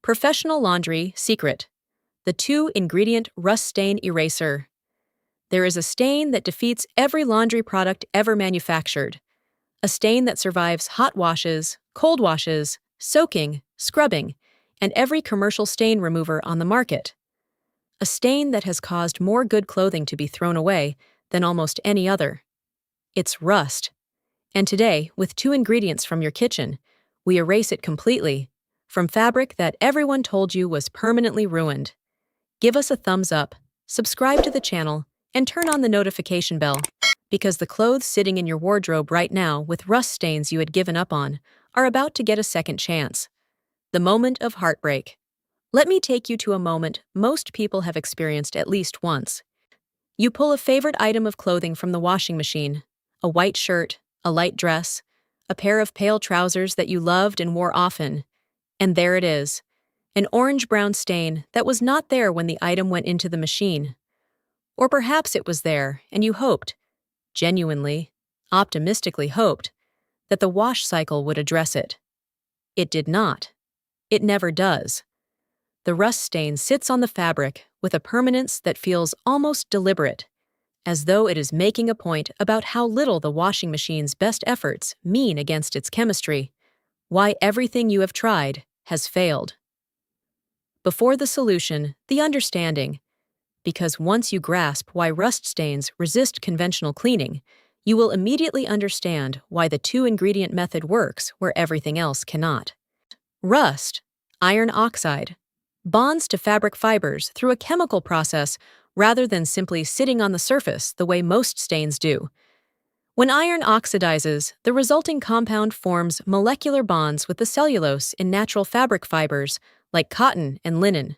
Professional Laundry Secret. The 2-ingredient rust stain eraser. There is a stain that defeats every laundry product ever manufactured. A stain that survives hot washes, cold washes, soaking, scrubbing, and every commercial stain remover on the market. A stain that has caused more good clothing to be thrown away than almost any other. It's rust. And today, with 2 ingredients from your kitchen, we erase it completely, from fabric that everyone told you was permanently ruined. Give us a thumbs up, subscribe to the channel, and turn on the notification bell, because the clothes sitting in your wardrobe right now with rust stains you had given up on are about to get a second chance. The moment of heartbreak. Let me take you to a moment most people have experienced at least once. You pull a favorite item of clothing from the washing machine, a white shirt, a light dress, a pair of pale trousers that you loved and wore often, and there it is, an orange-brown stain that was not there when the item went into the machine. Or perhaps it was there, and you hoped, genuinely, optimistically hoped, that the wash cycle would address it. It did not. It never does. The rust stain sits on the fabric with a permanence that feels almost deliberate, as though it is making a point about how little the washing machine's best efforts mean against its chemistry, why everything you have tried has failed. Before the solution, the understanding. Because once you grasp why rust stains resist conventional cleaning, you will immediately understand why the 2-ingredient method works where everything else cannot. Rust, iron oxide, bonds to fabric fibers through a chemical process rather than simply sitting on the surface the way most stains do. When iron oxidizes, the resulting compound forms molecular bonds with the cellulose in natural fabric fibers like cotton and linen.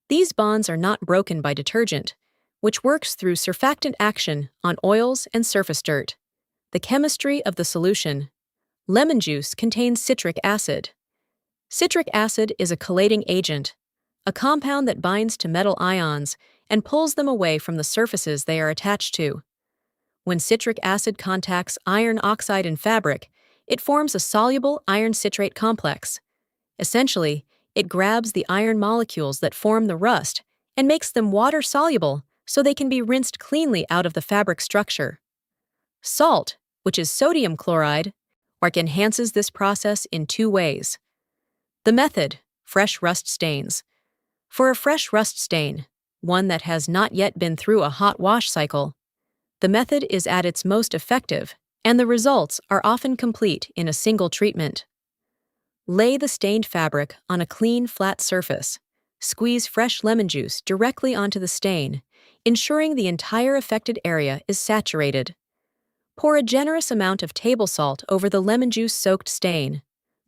These bonds are not broken by detergent, which works through surfactant action on oils and surface dirt. The chemistry of the solution. Lemon juice contains citric acid. Citric acid is a chelating agent, a compound that binds to metal ions and pulls them away from the surfaces they are attached to. When citric acid contacts iron oxide in fabric, it forms a soluble iron citrate complex. Essentially, it grabs the iron molecules that form the rust and makes them water-soluble so they can be rinsed cleanly out of the fabric structure. Salt, which is sodium chloride, enhances this process in 2 ways. The method, fresh rust stains. For a fresh rust stain, one that has not yet been through a hot wash cycle, the method is at its most effective, and the results are often complete in a single treatment. Lay the stained fabric on a clean, flat surface. Squeeze fresh lemon juice directly onto the stain, ensuring the entire affected area is saturated. Pour a generous amount of table salt over the lemon juice-soaked stain,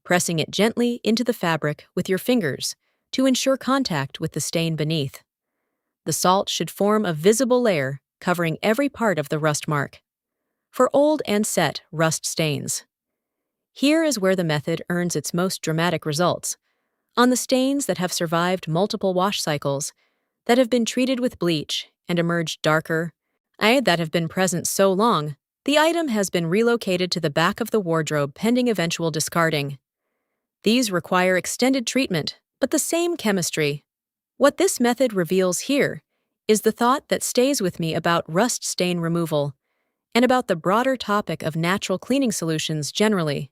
pressing it gently into the fabric with your fingers to ensure contact with the stain beneath. The salt should form a visible layer covering every part of the rust mark. For old and set rust stains. Here is where the method earns its most dramatic results. On the stains that have survived multiple wash cycles, that have been treated with bleach and emerged darker, that have been present so long, the item has been relocated to the back of the wardrobe pending eventual discarding. These require extended treatment, but the same chemistry. What this method reveals here is the thought that stays with me about rust stain removal and about the broader topic of natural cleaning solutions generally.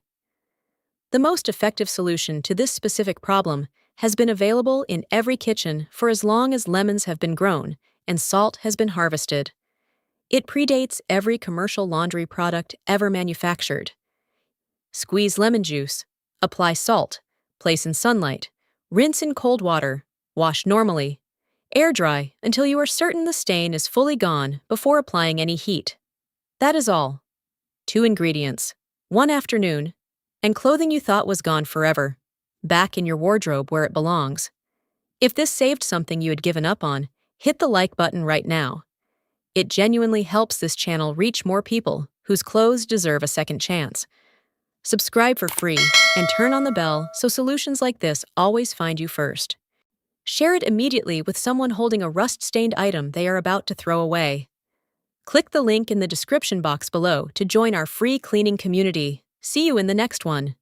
The most effective solution to this specific problem has been available in every kitchen for as long as lemons have been grown and salt has been harvested. It predates every commercial laundry product ever manufactured. Squeeze lemon juice, apply salt, place in sunlight, rinse in cold water, wash normally, air dry until you are certain the stain is fully gone before applying any heat. That is all. 2 ingredients, 1 afternoon, and clothing you thought was gone forever, back in your wardrobe where it belongs. If this saved something you had given up on, hit the like button right now. It genuinely helps this channel reach more people whose clothes deserve a second chance. Subscribe for free and turn on the bell so solutions like this always find you first. Share it immediately with someone holding a rust-stained item they are about to throw away. Click the link in the description box below to join our free cleaning community. See you in the next one.